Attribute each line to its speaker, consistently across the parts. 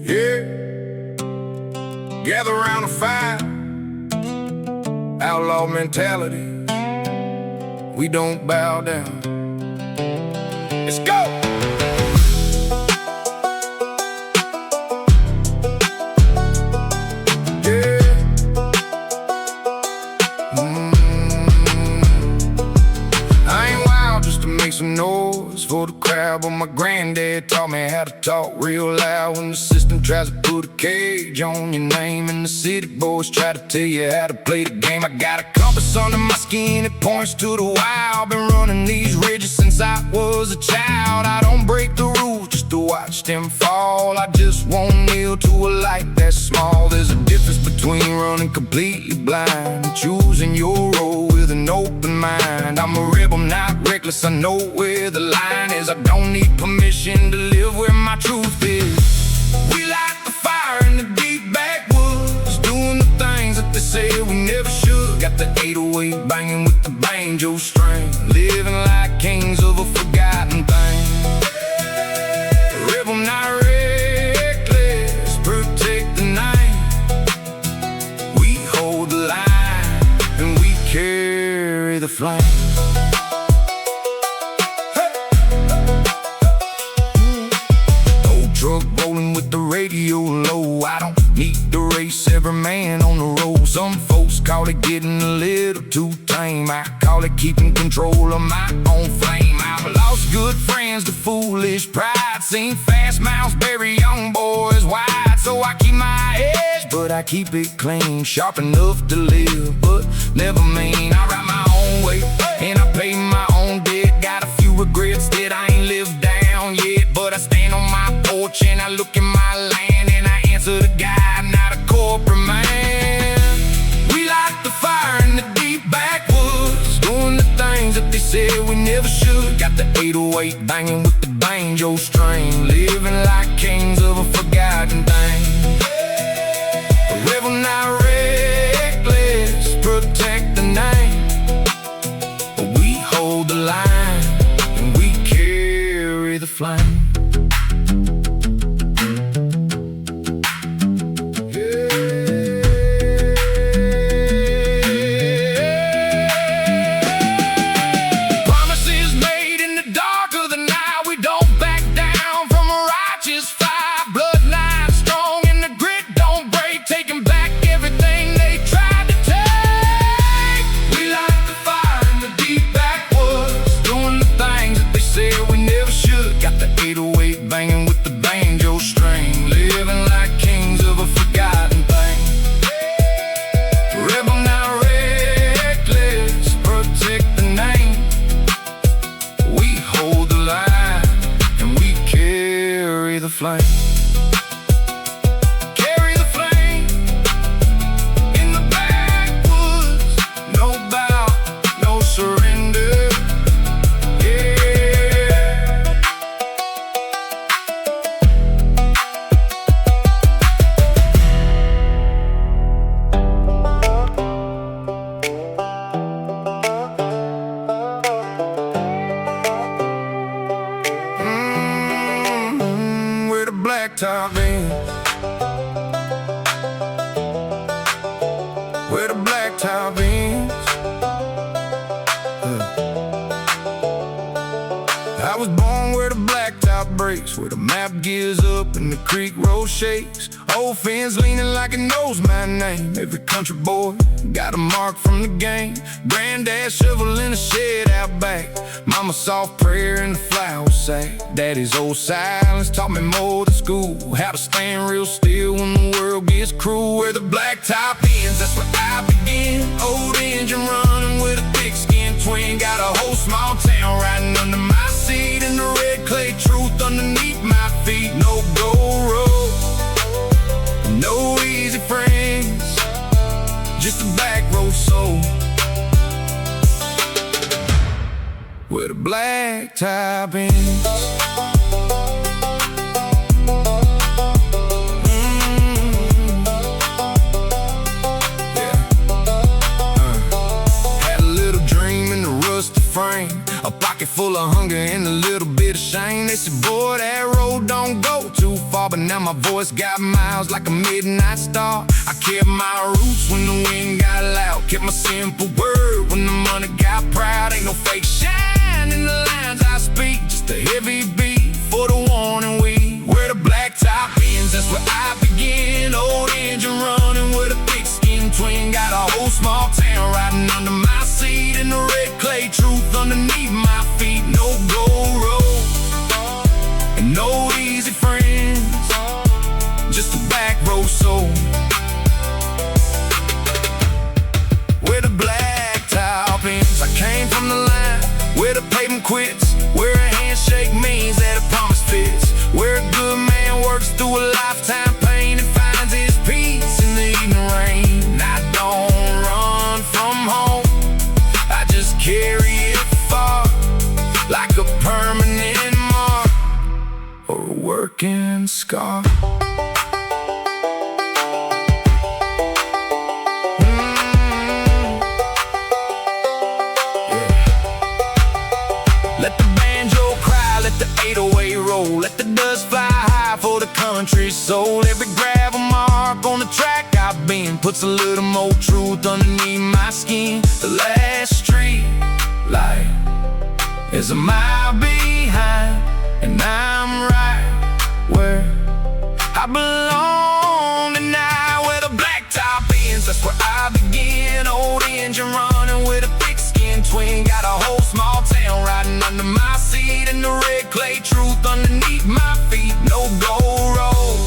Speaker 1: Yeah, gather around the fire. Outlaw mentality, we don't bow down. Let's go! Make some noise for the crowd, but my granddad taught me how to talk real loud. When the system tries to put a cage on your name, and the city boys try to tell you how to play the game, I got a compass under my skin, it points to the wild. Been running these ridges since I was a child. I don't break the rules just to watch them fall. I just won't kneel to a light that's small. There's a difference between running completely blind and choosing your road with an open mind. I'm a rebel, not reckless, I know where the line is. I don't need permission to live where my truth is. We light the fire in the deep backwoods, doing the things that they say we never should. Got the 808 banging with the banjo string, living like kings of a forgotten thing. Rebel, not reckless, protect the night. We hold the line and we carry the flame. Radio low, I don't need to race every man on the road. Some folks call it getting a little too tame, I call it keeping control of my own flame. I've lost good friends to foolish pride, seen fast mouths bury young boys wide. So I keep my edge, but I keep it clean, sharp enough to live, but never mean. I write my own way, and I pay my own debt. Got a few regrets that I ain't lived down yet, but I stand on my porch and I look in my land and I answer to God, not a corporate man. We light the fire in the deep backwoods, doing the things that they said we never should. Got the 808 banging with the banjo string, living like kings of a forgotten thing. A rebel, not reckless, protect the night. We hold the line and we carry the flame. Banging with the banjo string, living like kings of a forgotten thing. Rebel, not reckless, protect the name. We hold the line and we carry the flame. Carry the flame in the backwoods, no bow, no surrender. Blacktop ends, where the blacktop ends. I was born where the blacktop breaks, where the map gears up and the creek road shakes. Old fence leaning like it knows my name. Every country boy got a mark from the game. Granddad shovel in the shed out back, mama soft prayer in the flower sack. Daddy's old silence taught me more than school, how to stand real still when the world gets cruel. Where the blacktop ends, that's where I begin. Old engine running with a thick skin twin. Got a whole small town riding under my seat, and the red clay truth underneath my feet. No gold road, no easy friends, just a back road soul. Where the blacktop ends. Had a little dream in the rusty frame, a pocket full of hunger and a little bit of shame. shame. They said, boy, that road don't go too far. But now my voice got miles like a midnight star. I kept my roots when the wind got loud. Kept my simple word when the money got proud. Ain't no fake shine in the lines I speak. Just a heavy beat for the warning we. Where the black top ends, that's where I begin. Old engine running with a thick skin twin. Got a whole small town riding under my seat. And the red clay truth underneath my feet. No gold road and no easy friends, just a back row soul. Where the black top ends, I came from the line where the pavement quits, where a handshake means that a promise fits, where a good man works through a lifetime pain and finds his peace in the evening rain. I don't run from home, I just carry it far, like a permanent mark or a working scar. Let the banjo cry, let the 808 roll, let the dust fly high for the country's soul. Every gravel mark on the track I've been puts a little more truth underneath my skin. The last street light is a mile behind, and I'm right where I belong tonight. Where the black top ends, that's where I begin. Old engine running with a thick skin twin. Got a whole small town riding under my seat. And the red clay truth underneath my feet. No gold road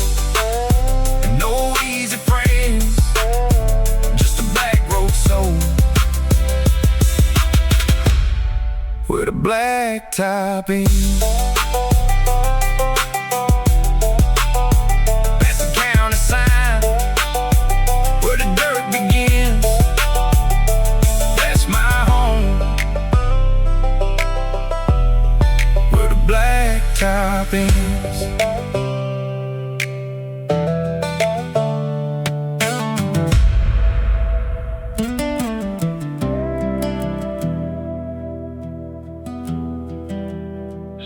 Speaker 1: and no easy friends, just a back road soul. Where the black top ends, past the county sign, where the dirt begins, that's my home. Where the black top ends.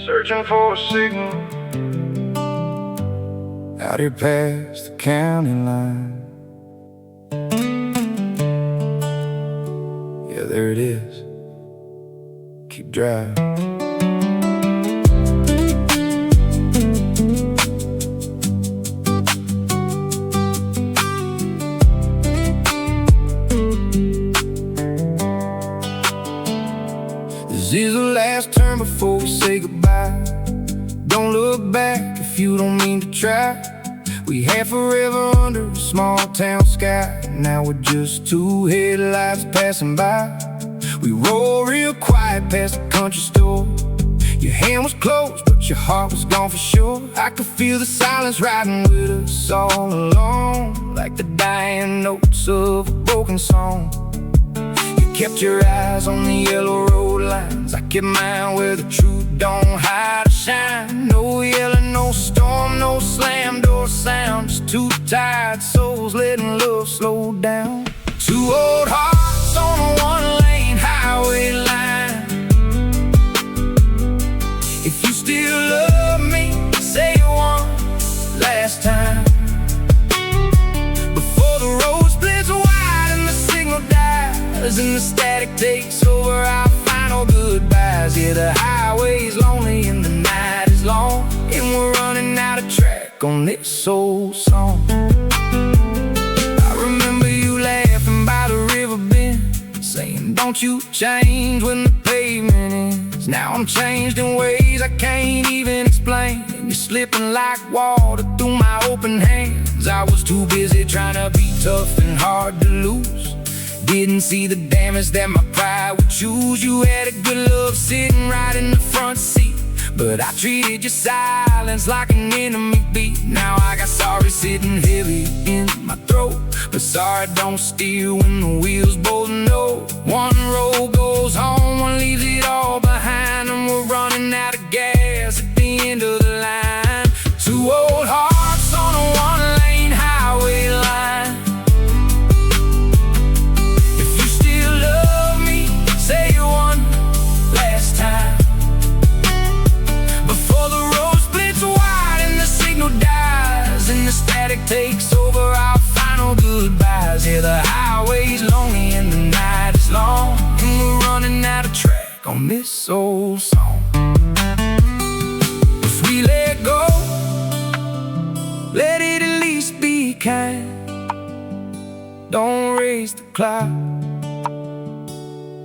Speaker 1: Searching for a signal out here past the county line. Yeah, there it is. Keep driving. This is the last turn before we say goodbye. Don't look back if you don't mean to try. We had forever under a small town sky. Now we're just two headlights passing by. We roll real quiet past the country store. Your hand was closed, but your heart was gone for sure. I could feel the silence riding with us all along, like the dying notes of a broken song. Kept your eyes on the yellow road lines. I kept mine where the truth don't hide or shine. No yelling, no storm, no slam door sound. Just two tired souls letting love slow down. Two old hearts on a one-lane highway line. If you still love me, say it one last time. Before the road splits wide and the signal dies and the static takes over our final goodbyes. Yeah, the highway's lonely and the night is long, and we're running out of track on this old song. I remember you laughing by the river bend, saying, don't you change when the pavement ends. Now I'm changed in ways I can't even explain, and you're slipping like water through my open hands. I was too busy trying to be tough and hard to lose. Didn't see the damage that my pride would choose. You had a good love sitting right in the front seat, but I treated your silence like an enemy beat. Now I got sorry sitting heavy in my throat, but sorry don't steer when the wheels both know. One road goes home, one leaves it all behind, and we're running out of gas at the end of the line. Two old hearts on a one-lane highway line. Say it one last time. Before takes over our final goodbyes. Yeah, the highway's lonely and the night is long, and we're running out of track on this old song. If we let go, let it at least be kind. Don't raise the cloud,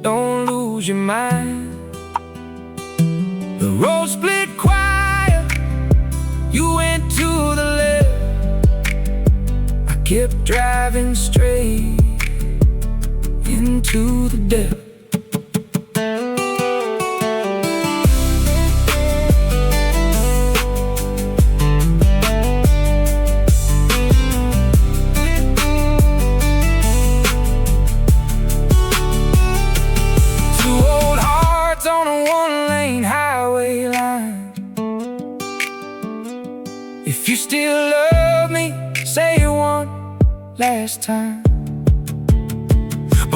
Speaker 1: don't lose your mind. The road split quiet, you went to the left. I kept driving straight into the depth. On a one-lane highway line. If you still love me, say it one last time.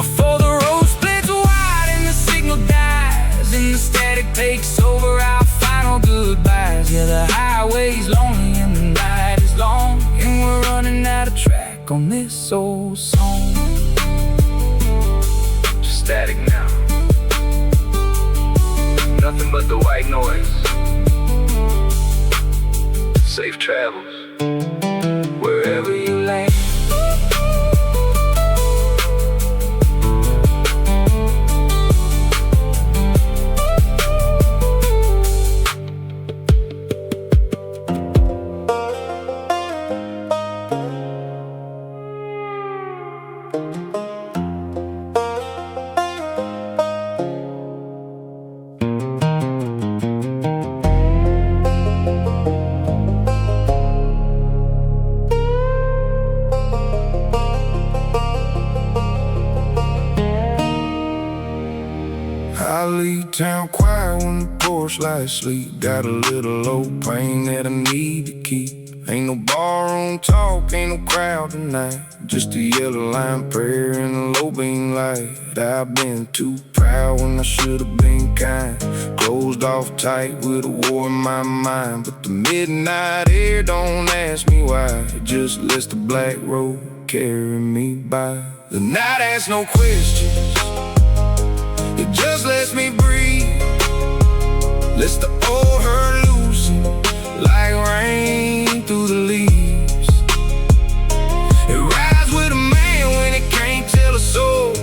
Speaker 1: Before the road splits wide and the signal dies, and the static takes over our final goodbyes. Yeah, the highway's lonely and the night is long, and we're running out of track on this old song. Just static now, nothing but the white noise. Safe travels wherever you land. I leave town quiet when the porch lights sleep. Got a little old pain that I need to keep. Ain't no barroom talk, ain't no crowd tonight. Just a yellow line prayer and a low beam light. I've been too proud when I should've been kind. Closed off tight with a war in my mind. But the midnight air don't ask me why. It just lets the black road carry me by. The night asks no questions, it just lets me breathe. Lets the old hurt loosen like rain through the leaves. It rides with a man when it can't tell a soul.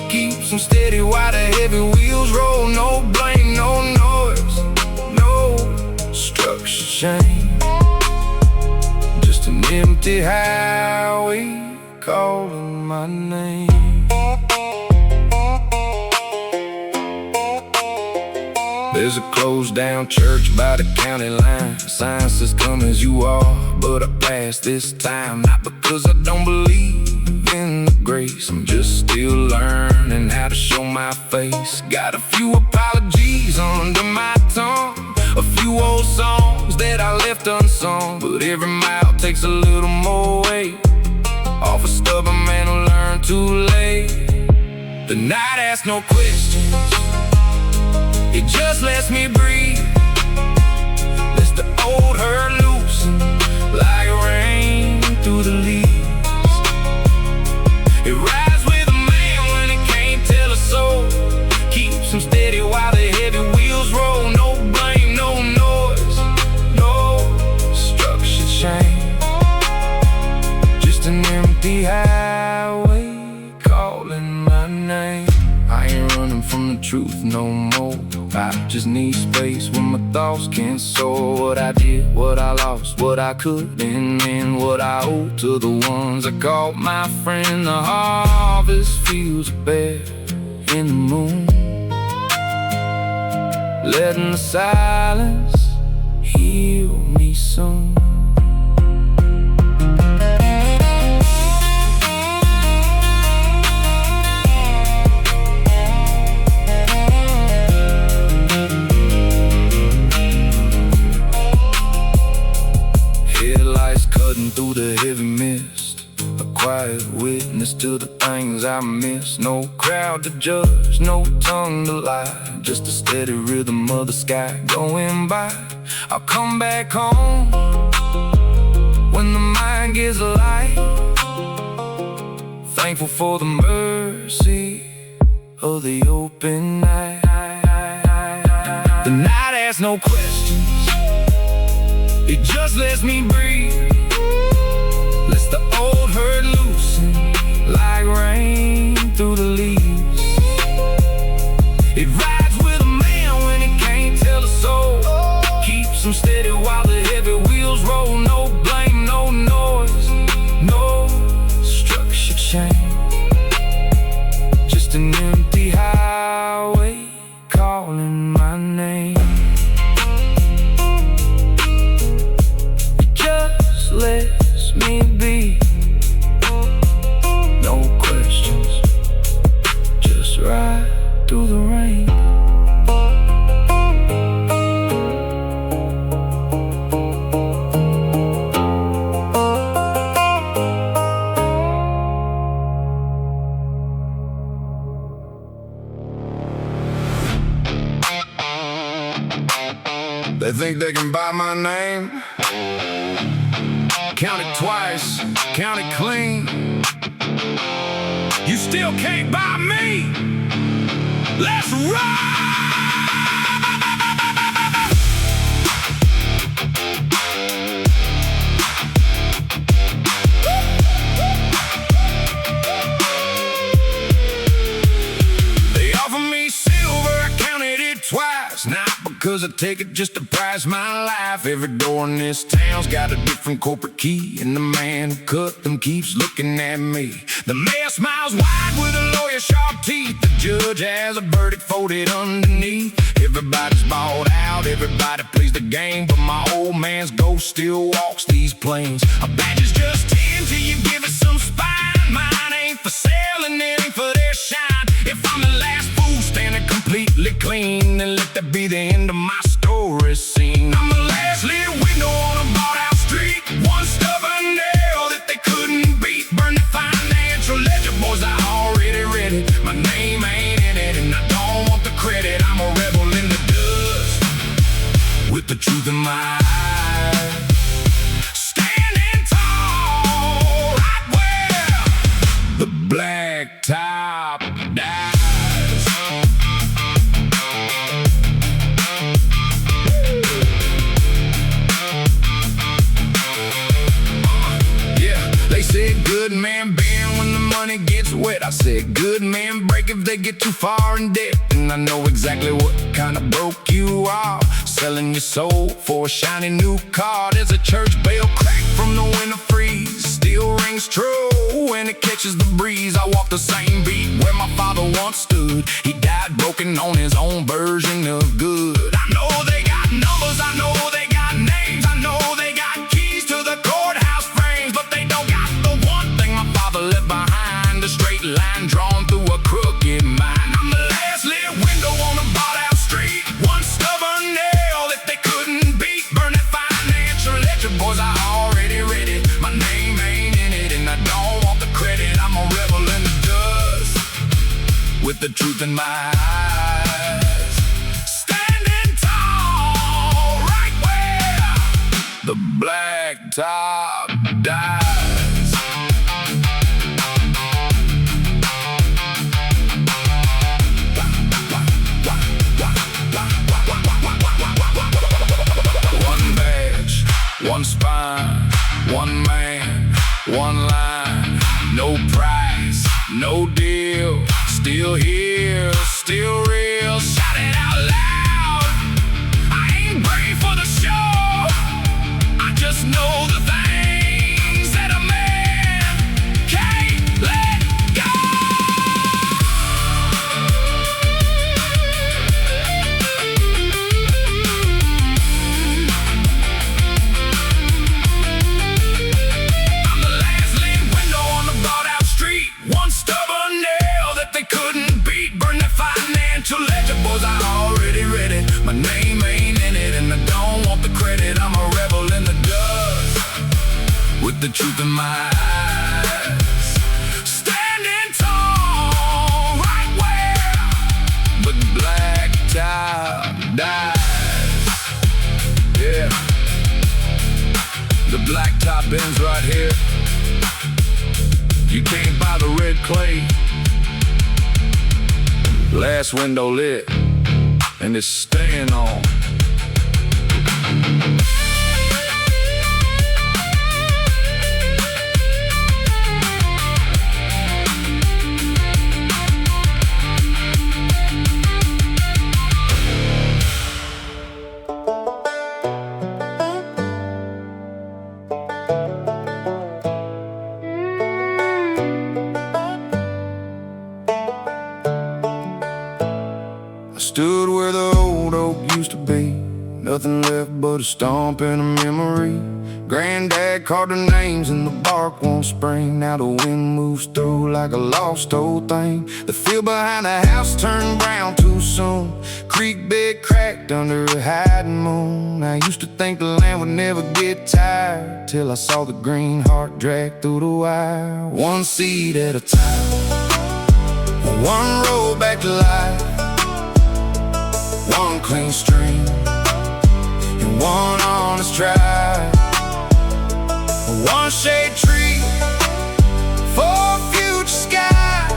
Speaker 1: Keeps him steady while the heavy wheels roll. No blame, no noise, no structure shame. Just an empty highway calling my name. There's a closed down church by the county line. Sign says come as you are, but I pass this time. Not because I don't believe in the grace, I'm just still learning how to show my face. Got a few apologies under my tongue, a few old songs that I left unsung. But every mile takes a little more weight off a stubborn man who learned too late. The night asks no questions, it just lets me breathe. Lets the old hurt loosen like rain through the leaves. It rides with a man when it can't tell a soul. Keeps him steady while the heavy wheels roll. No blame, no noise, no structure change. Just an empty highway calling my name. I ain't running from the truth no more. I just need space where my thoughts can soar. What I did, what I lost, what I could, and then what I owe to the ones I called my friend. The harvest fields are bare in the moon, letting the silence heal me soon. Through the heavy mist, a quiet witness to the things I miss. No crowd to judge, no tongue to lie, just a steady rhythm of the sky going by. I'll come back home when the mind gets light. Thankful for the mercy of the open night. The night asks no questions, it just lets me breathe. Lets the old hurt loosen like rain through the leaves. It rides with a man when he can't tell a soul. Keeps him steady while the heavy wheels roll. No blame, no noise, no structure change. Just an empty highway calling my name. It just lets me be. No questions, just ride through the rain. They think they can buy my name. Count it twice, count it clean. You still can't buy me. Let's ride! They offer me silver, I counted it twice. Not because I take it just to price my life. Every door in this town's got a different corporate key, and the man who cut them keeps looking at me. The mayor smiles wide with a lawyer's sharp teeth. The judge has a verdict folded underneath. Everybody's bought out, everybody plays the game, but my old man's ghost still walks these plains. A badge is just 10 till you give it some spine. Mine ain't for sale and it ain't for their shine. If I'm the last fool standing completely clean, then let that be the end of my story scene. I'm the last lit window on a bought out street. One stubborn nail that they couldn't beat. Burn the financial ledger, boys, I already read it. My name ain't in it and I don't want the credit. I'm a rebel in the dust with the truth in my eyes. Standing tall right where the black top dies. They said good man bend when the money gets wet. I said good man break if they get too far in debt. And I know exactly what kind of broke you are, selling your soul for a shiny new car. There's a church bell crack from the winter freeze, still rings true when it catches the breeze. I walk the same beat where my father once stood. He died broken on his own version of good. I know they got numbers, I know they got names, I know they got keys to the courthouse frames, but they don't got the one thing my father left behind, a straight line drawn through a crooked mind. I'm the last lit window on a bought out street. One stubborn nail that they couldn't beat. Burn that financial ledger, boys, I already read it. My name ain't in it and I don't want the credit. I'm a rebel in the dust with the truth in my eyes. Standing tall right where the black top dies. One badge, one spine, one man, one line. No price, no deal. Still here, still real. Shout it out loud. I ain't brave for the show. I just know the things that a man can't let go. I'm the last lit window on the bought out street. One stubborn nail that they couldn't beat. Burn that financial ledger, boys, I already read it. My name ain't in it and I don't want the credit. I'm a rebel in the dust with the truth in my eyes. Standing tall right where the black top dies. Yeah. The black top ends right here. You can't buy the red clay. Last window lit, and it's staying on. Stood where the old oak used to be, nothing left but a stump and a memory. Granddad carved the names in the bark one spring. Now the wind moves through like a lost old thing. The field behind the house turned brown too soon. Creek bed cracked under a hiding moon. I used to think the land would never get tired, till I saw the green heart drag through the wire. One seed at a time, one road back to life. One clean stream and one honest try. One shade tree for a future sky.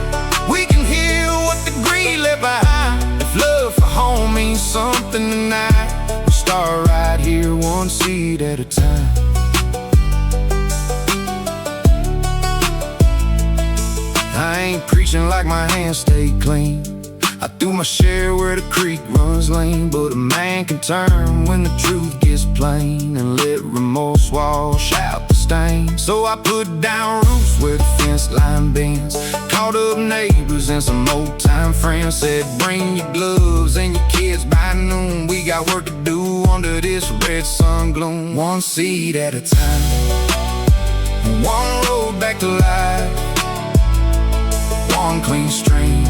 Speaker 1: We can heal what the greed left behind. If love for home means something tonight, we start right here, one seed at a time. I ain't preaching like my hands stay clean. I threw my share where the creek runs lean, but a man can turn when the truth gets plain, and let remorse wash out the stain. So I put down roots where the fence line bends, called up neighbors and some old time friends. Said bring your gloves and your kids by noon, we got work to do under this red sun gloom. One seed at a time, one road back to life. One clean stream,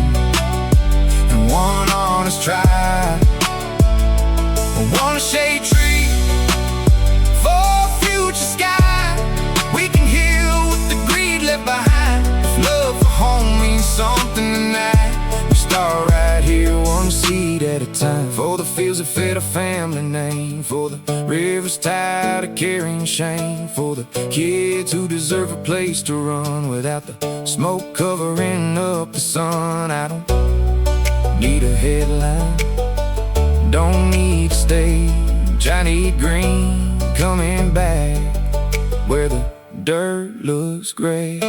Speaker 1: one honest try. One shade tree for a future sky. We can heal what the greed left behind. If love for home means something tonight, we start right here, one seed at a time. For the fields that fed a family name, for the rivers tired of carrying shame, for the kids who deserve a place to run without the smoke covering up the sun. I don't need a headline, don't need to stage. I need green coming back where the dirt looks gray.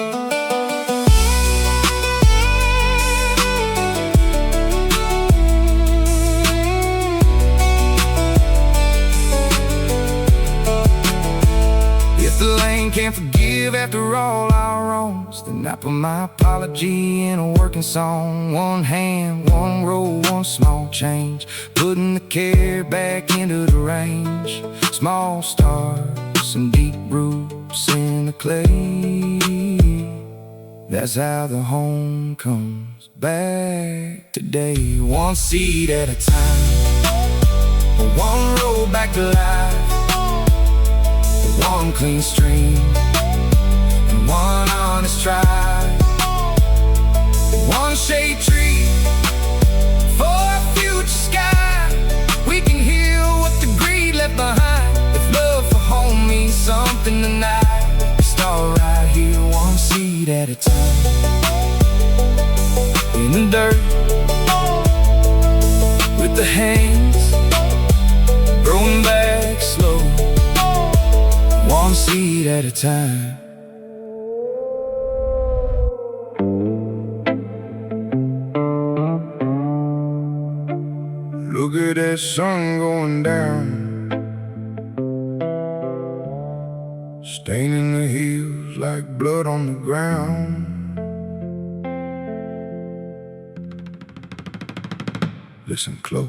Speaker 1: If the lane can't forgive after all our wrongs, then I put my apology in a working song. One hand, one road, one small change, putting the care back into the range. Small stars and deep roots in the clay, that's how the home comes back today. One seed at a time, one road back to life. One clean stream and one honest try. One shade tree for a future sky. We can heal what the greed left behind. If love for home means something tonight, we start right here, one seed at a time. In the dirt with the hands growing back slow, one seed at a time. Look at that sun going down, staining the hills like blood on the ground. Listen close.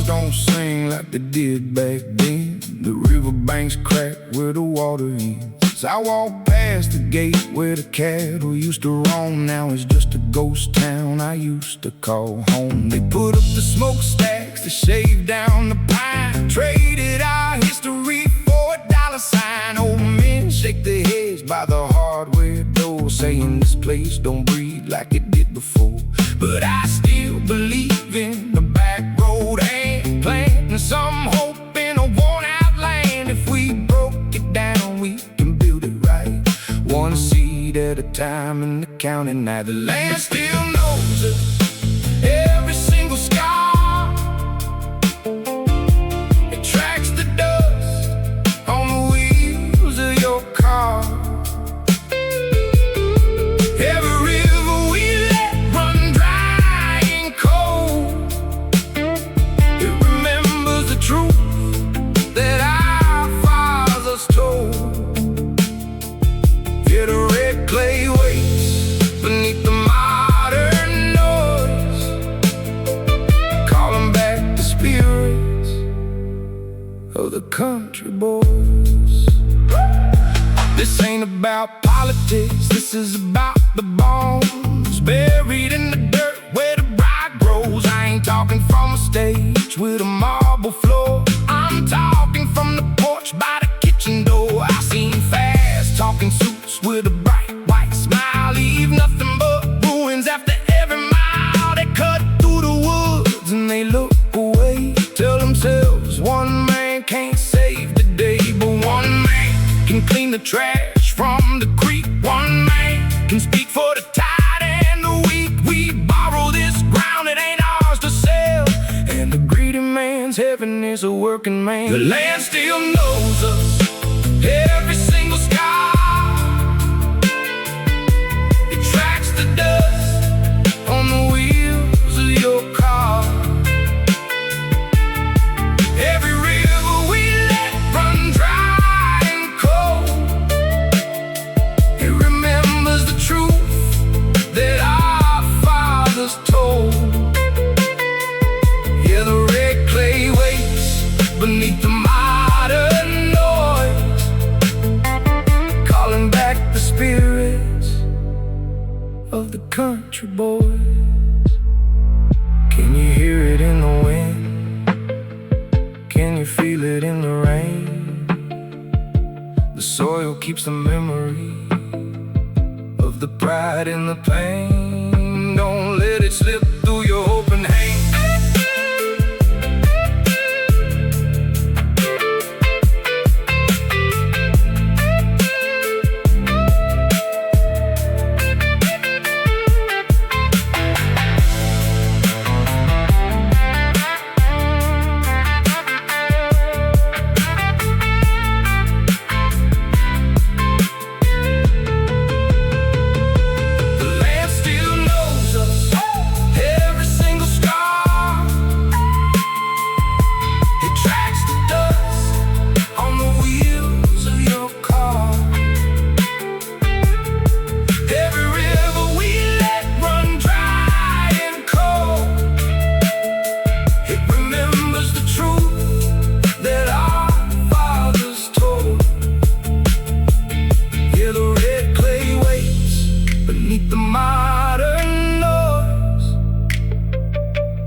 Speaker 1: Don't sing like they did back then. The riverbanks crack where the water ends. I walk past the gate where the cattle used to roam. Now it's just a ghost town I used to call home. They put up the smokestacks to shave down the pine, traded our history for a dollar sign. Old men shake their by the hardware door, saying this place don't breathe like it did before. But I still believe in the back road and planting some hope in a worn-out land. If we broke it down, we can build it right, one seed at a time and the counting. Now the land still knows us, every single scar. It tracks the dust on the wheels of your car. Every river we let run dry and cold, it remembers the truth that our fathers told. Yeah, the red clay waits beneath the modern noise, calling back the spirits of the country boys. This ain't about politics, this is about the bones buried in the dirt where the bride grows. I ain't talking from a stage with a marble floor, I'm talking from the porch by the kitchen door. I seen fast talking suits with a bright white smile leave nothing but ruins after every mile. They cut through the woods and they look away, tell themselves one man can't save the day, but one man can clean the trash from the creek. One man can speak for the tired and the weak. We borrow this ground, it ain't ours to sell, and the greedy man's heaven is a working man. The land still knows us, every single scar. It tracks the dust on the wheels of your car. Every river we let run dry and cold, it remembers the truth that our fathers told. Yeah, the red clay waits beneath the modern noise, calling back the spirits of the country boys. Can you hear it in the wind? Can you feel it in the rain? The soil keeps the memory of the pride and the pain. Don't let it slip through your open hand.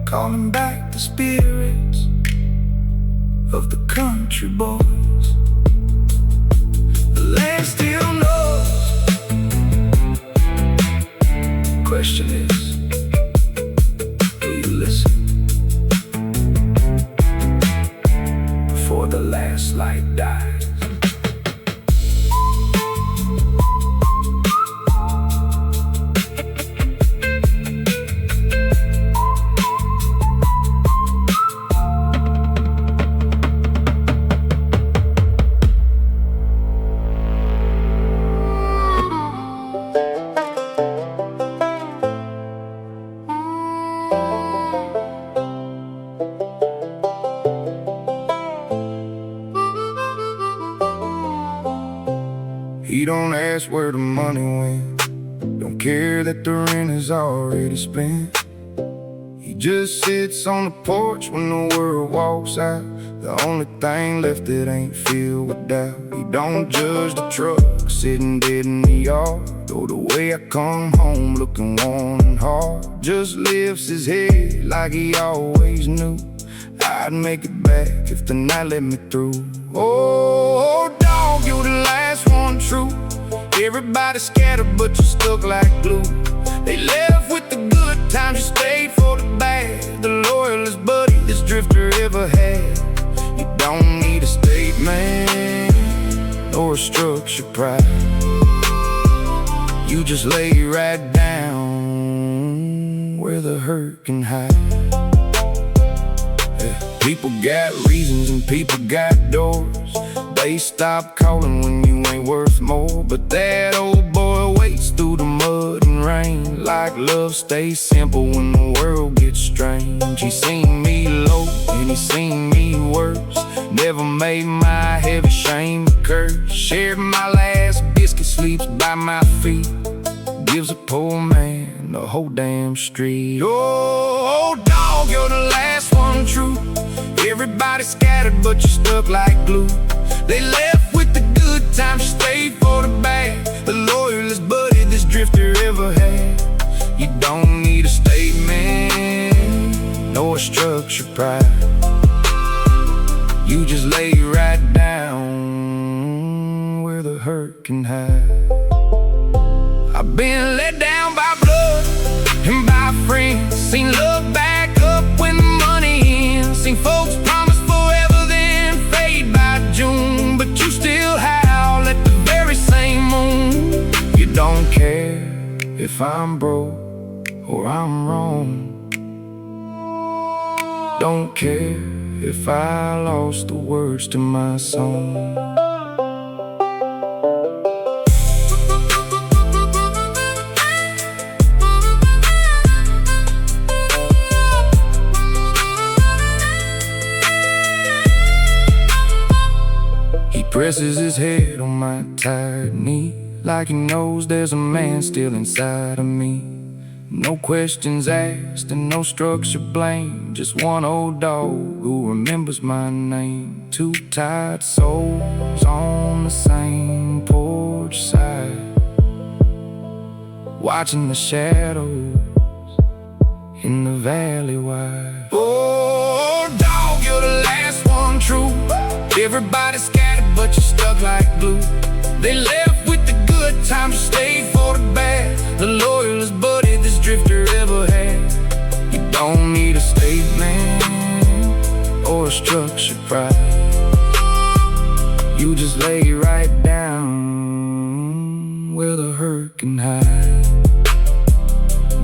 Speaker 1: Calling back the spirits of the country boys. The land still knows. Question is, will you listen before the last light dies? He don't ask where the money went, don't care that the rent is already spent. He just sits on the porch when the world walks out, the only thing left that ain't filled with doubt. He don't judge the truck sitting dead in the yard, or the way I come home looking worn and hard. Just lifts his head like he always knew I'd make it back if the night let me through. Oh, dog, you're the last one true. Everybody scattered, but you stuck like glue. They left with the good times, you stayed for the bad. The loyalest buddy this drifter ever had. You don't need a statement or a structured pride. You just lay right down where the hurt can hide. Yeah. People got reasons and people got doors. They stop calling when you ain't worth more. But that old boy waits through the mud and rain. Like love stays simple when the world gets strange. He seen me low and he seen me worse. Never made my heavy shame a curse. Shared my last biscuit, sleeps by my feet. Gives a poor man the whole damn street. Oh, dog, you're the last one true. Everybody scattered, but you stuck like glue. They left with the good times, you stayed for the bad. The loyalest buddy this drifter ever had. You don't need a statement, nor a structured pride. You just lay right down where the hurt can hide. I've been let down by blood and by friends. Seen love back up when the money ends. Seen folks promise forever then fade by June. But you still howl at the very same moon. You don't care if I'm broke or I'm wrong. Don't care if I lost the words to my song. Presses his head on my tired knee, like he knows there's a man still inside of me. No questions asked and no structured blame. Just one old dog who remembers my name. Two tired souls on the same porch side, watching the shadows in the valley wide. Oh, dog, you're the last one true. Everybody scattered, but you stuck like glue. They left with the good times, you stayed for the bad. The loyalest buddy this drifter ever had. You don't need a statement or a structured pride. You just lay right down where the hurt can hide.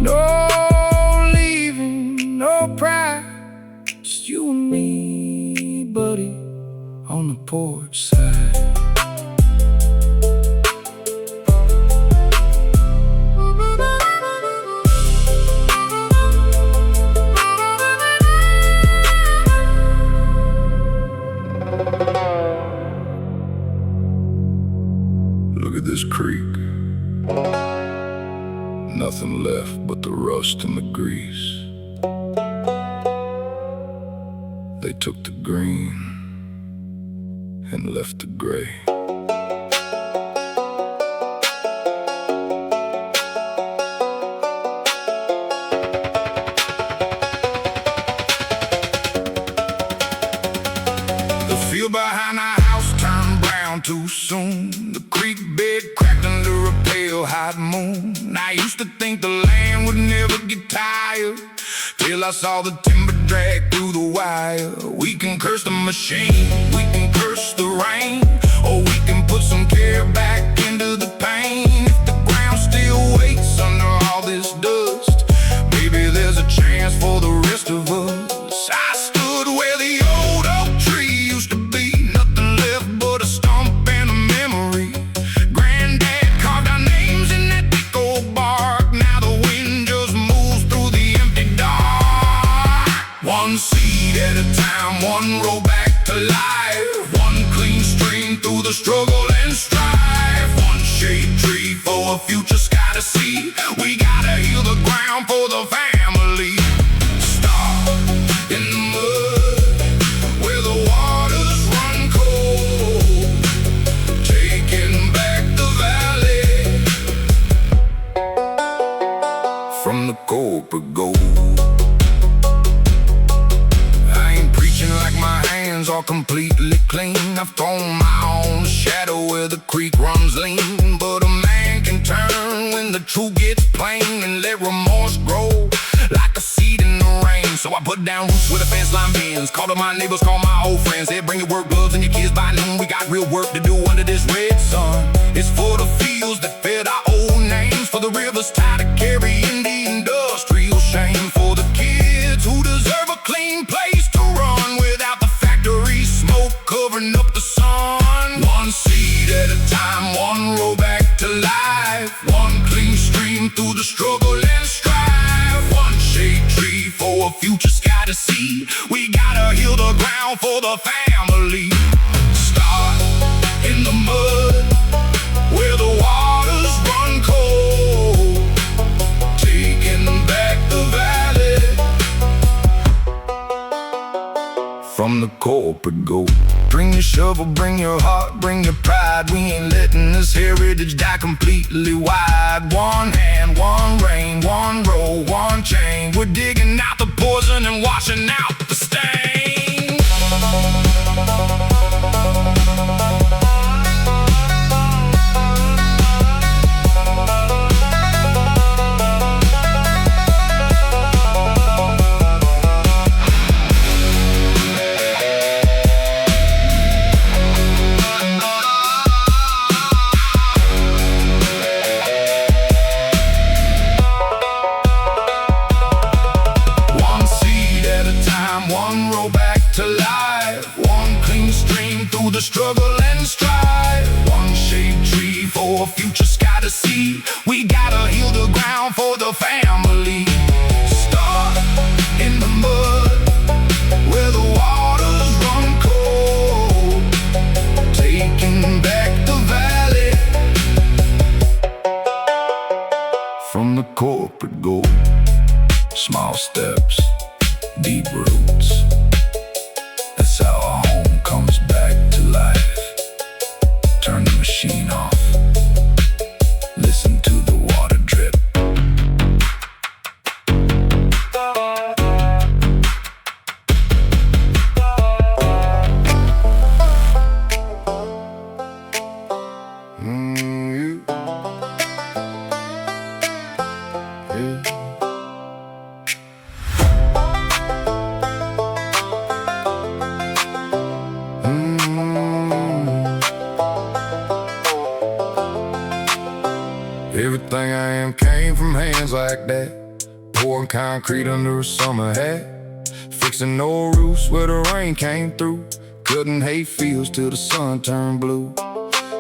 Speaker 1: No leaving, no pride, just you and me, buddy, on the porch side. Look at this creek. Nothing left but the rust and the grease. They took the green and left the gray. The field behind our house turned brown too soon. The creek bed cracked under a pale hot moon. I used to think the land would never get tired, till I saw the timber drag through the wire. We can curse the machine, we can curse the rain, or we can put some care back into the pain. If the ground still waits under all this dust, maybe there's a chance for the rest of us. I stood where the old oak tree used to be, nothing left but a stump and a memory. Granddad carved our names in that thick old bark. Now the wind just moves through the empty dark. One seed at a time, one row back to life. One clean stream through the struggle and strife. One shade tree for a future sky to see. We gotta heal the ground for the family. Start in the mud where the waters run cold, taking back the valley from the corporate gold. Are completely clean. I've thrown my own shadow where the creek runs lean, but a man the truth gets plain, and let remorse grow like a seed in the rain. So I put down roots where the fence line bends. Call to my neighbors, call my old friends. They bring your work gloves and your kids by noon. We got real work to do under this red sun. It's for the fields that fed our old names, for the rivers tied to carrying the industrial shame, for the kids who deserve a clean place to run without the factory smoke covering up the sun. One seed at a time, one row back to life, one clean stream through the struggle and strife, one shade tree for a future sky to see. We gotta heal the ground for the family. Start in the mud where the waters run cold, taking back the valley from the corporate gold. Bring your shovel, bring your heart, bring your pride. We ain't letting this heritage die completely wide. One hand, one rain, one row, one chain. We're digging out the poison and washing out the stain. One row back to life, one clean stream through the struggle and strife, one shade tree for a future sky to see. We gotta heal the ground for the family. Start in the mud where the waters run cold, taking back the valley from the corporate gold. Small steps, deep roots, that's how our home comes back to life. Turn the machine off, listen to the water drip. Everything I am came from hands like that, pouring concrete under a summer hat, fixing old roofs where the rain came through, cutting hay fields till the sun turned blue.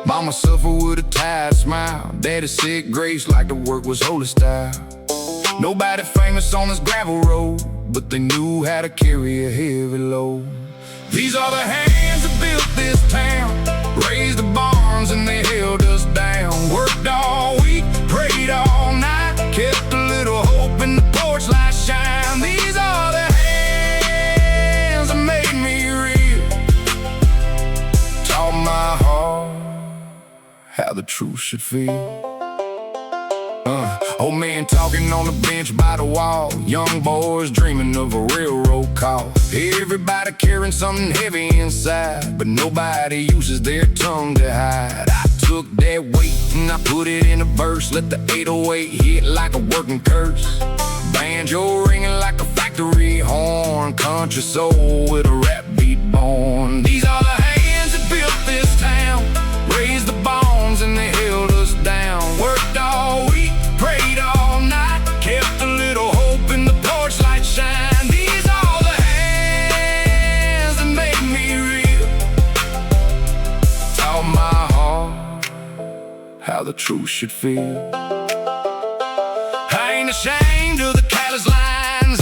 Speaker 1: Mama suffered with a tired smile, daddy said grace like the work was holy style. Nobody famous on this gravel road, but they knew how to carry a heavy load. These are the hands that built this town, raised the barns and they held us down. Worked all week, prayed all night, kept a little hope in the porch light shine. These are the hands that made me real, taught my heart how the truth should feel. Old man talking on the bench by the wall, young boys dreaming of a railroad call. Everybody carrying something heavy inside, but nobody uses their tongue to hide. I took that weight and I put it in a verse, let the 808 hit like a working curse. Banjo ringing like a factory horn, country soul with a rap beat born. These are the hands that built this town, raised the bones and they held us down. Worked all week, prayed all night, kept a little hope in the porch light shine. These are the hands that made me real, taught my heart how the truth should feel. I ain't ashamed of the callous lines,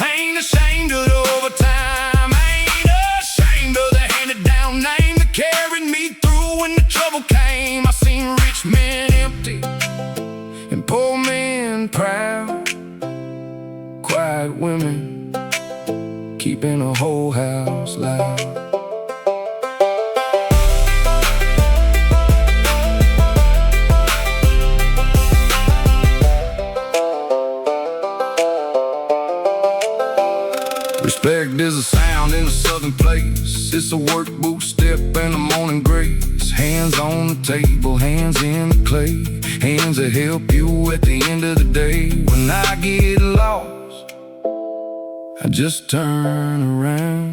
Speaker 1: ain't ashamed of the overtime, ain't ashamed of the handed down name that carried me through when the trouble came. I seen rich men empty and poor men proud, quiet women keeping a whole house loud. Respect is a sound in a southern place, it's a work boot step and a morning grace. Hands on the table, hands in the clay, hands that help you at the end of the day. When I get lost, I just turn around,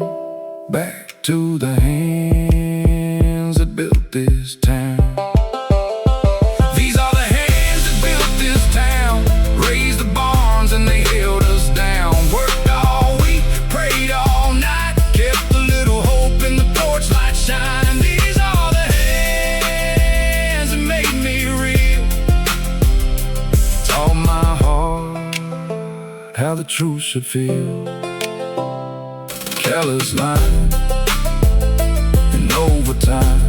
Speaker 1: back to the hands that built this town. These are the hands that built this town, raised the barns and they held us down. Worked all week, prayed all night, kept a little hope in the torchlight shine. These are the hands that made me real, taught my heart how the truth should feel. Careless line and overtime,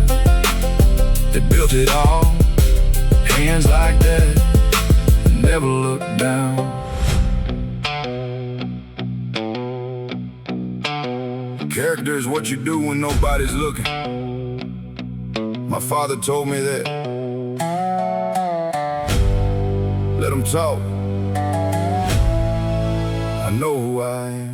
Speaker 1: they built it all. Hands like that, never look down. Character is what you do when nobody's looking. My father told me that. Let them talk, I know who I am.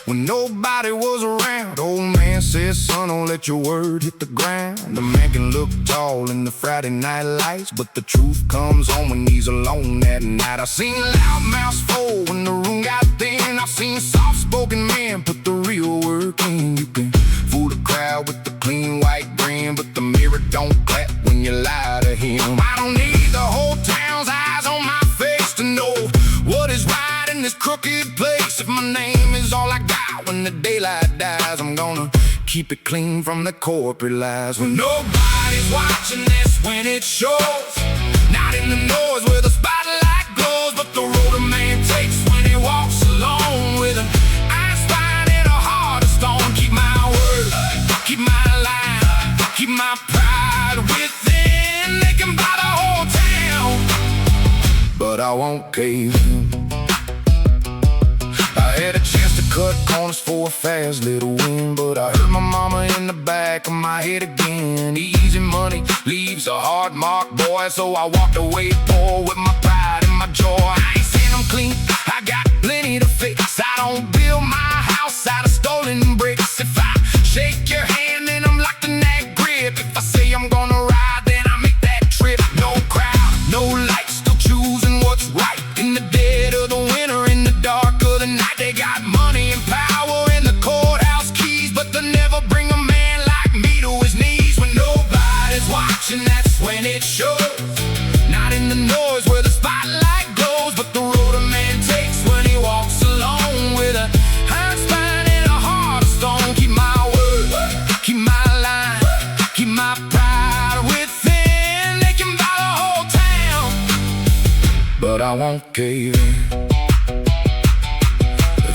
Speaker 1: When nobody was around, old man said, son, don't let your word hit the ground. The man can look tall in the Friday night lights, but the truth comes on when he's alone at night. I've seen loud mouths fold when the room got thin. I've seen soft-spoken men put the real work in. You can fool the crowd with the clean white grin, but the mirror don't clap when you lie to him. I don't need the whole town's eyes on my face to know what is right in this crooked place. If my name is all I got when the daylight dies, I'm gonna keep it clean from the corporate lies. When nobody's watching, that's when it shows. Not in the noise where the spotlight glows, but the road a man takes when he walks alone, with an iron spine and a heart of stone. Keep my word, keep my line, keep my pride within. They can buy the whole town, but I won't cave in. I had a chance to cut corners for a fast little win, but I heard my mama in the back of my head again. Easy money leaves a hard mark, boy, so I walked away poor with my pride and my joy. I ain't saying I'm clean, I got plenty to fix. I don't build my house out of stolen bricks. If I shake your hand, then I'm locked in that grip. If I say I'm gonna ride, then I make that trip. No crowd, no lights, still choosing what's right. In the dead of the winter, in the dark of the night, they got money and power and the courthouse keys, but they'll never bring a man like me to his knees. When nobody's watching, that's when it shows. Not in the noise where the spotlight glows, but the road a man takes when he walks alone, with a iron spine and a heart of stone. Keep my word, keep my line, keep my pride within. They can buy the whole town, but I won't cave in.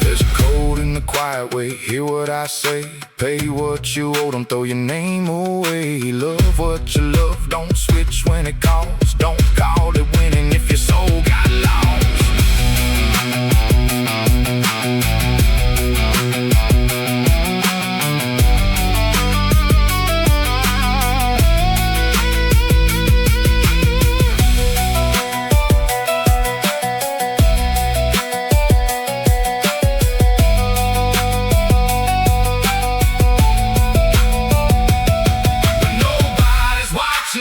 Speaker 1: There's a code in the quiet way, hear what I say. Pay what you owe, don't throw your name away. Love what you love, don't switch when it calls. Don't call it winning if your soul got lost.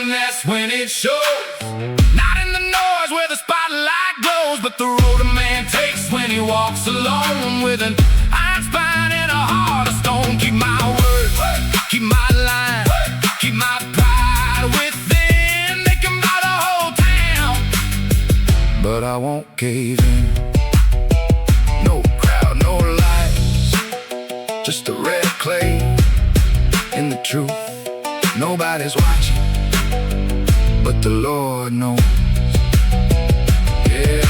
Speaker 1: That's when it shows. Not in the noise where the spotlight glows, but the road a man takes when he walks alone, with an iron spine and a heart of stone. Keep my word, keep my line, keep my pride within. They can buy the whole town, but I won't cave in. No crowd, no lights, just the red clay and the truth. Nobody's watching, but the Lord knows. Yeah.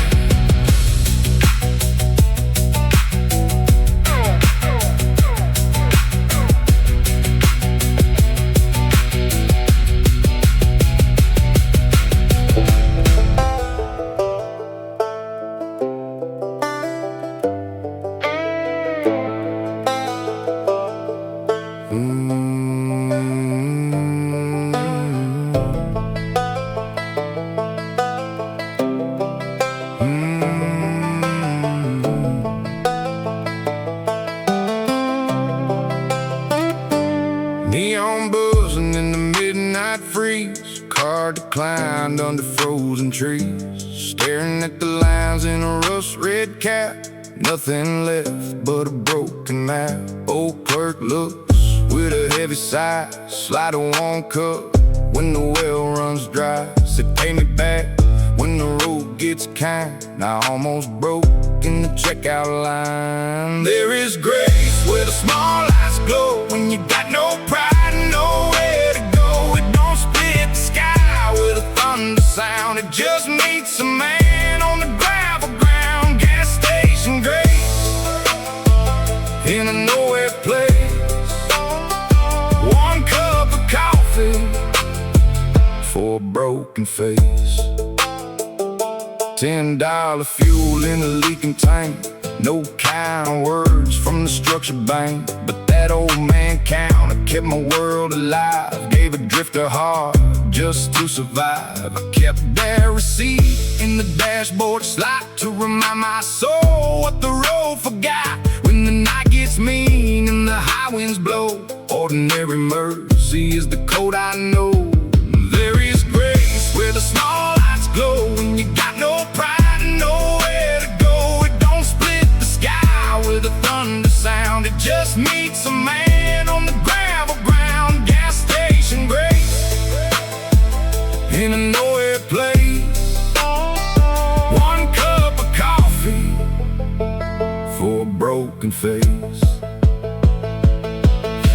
Speaker 1: blind under frozen trees, staring at the lines in a rust-red cap. Nothing left but a broken map. Old clerk looks with a heavy sigh, slide a warm cup when the well runs dry. Said pay me back when the road gets kind. I almost broke in the checkout line. There is grace where the small lights glow, when you got no pride and nowhere to go. It don't split the sky with a thunder sound. It just meets a man on the gravel ground. Gas station grace in a nowhere place. One cup of coffee for a broken face. $10 fuel in a leaking tank. No kind words from the structure bank, but that old man counter kept my world alive. Gave a drifter heart just to survive. I kept that receipt in the dashboard slot to remind my soul what the road forgot. When the night gets mean and the high winds blow, ordinary mercy is the code I know. There is grace where the small lights glow, when you got no pride and nowhere to go. It don't split the sky with a thunder sound. It just meets a man on the gravel ground. Gas station grace in a nowhere place. One cup of coffee for a broken face.